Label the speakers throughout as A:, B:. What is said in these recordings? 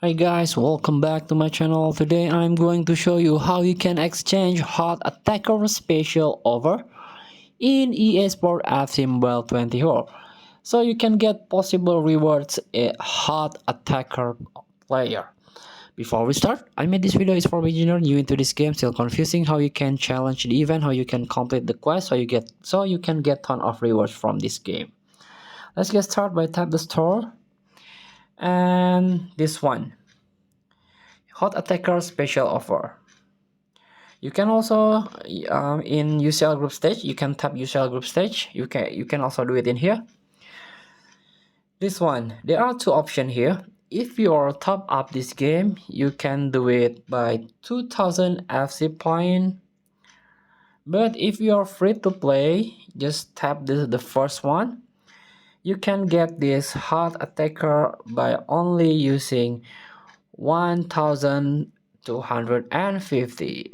A: Hi guys, welcome back to my channel. Today I'm going to show you how you can exchange hot attacker special over in EA Sport FC Mobile 24. So you can get possible rewards a hot attacker player. Before we start, I made this video is for beginner new into this game, still confusing how you can challenge the event, how you can complete the quest, so you can get ton of rewards from this game. Let's get started by tap the store and this one. Hot attacker special offer. You can also in UCL group stage, you can tap UCL group stage. You can also do it in here. This one, there are two options here. If you are top up this game, you can do it by 2000 FC point. But if you are free to play, just tap the first one. You can get this hot attacker by only using 1250.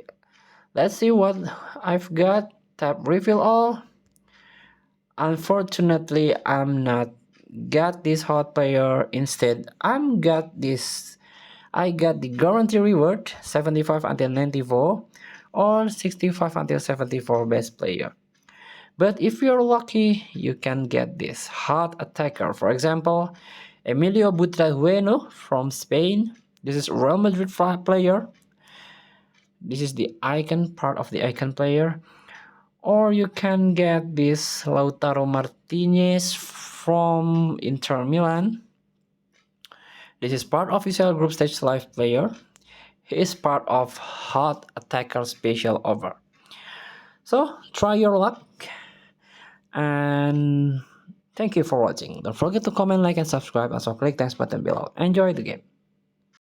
A: Let's see what I've got. Tap reveal all. Unfortunately, I'm not got this hot player. Instead, I got the guarantee reward 75 until 94 or 65 until 74 best player. But if you're lucky, you can get this hot attacker. For example, Emilio Butragueno from Spain. This is Real Madrid player. This is the icon part of the icon player. Or you can get this Lautaro Martinez from Inter Milan. This is part of official group stage live player. He is part of hot attacker special over. So try your luck and thank you for watching. Don't forget to comment, like, and subscribe. Also click the button below. Enjoy the game.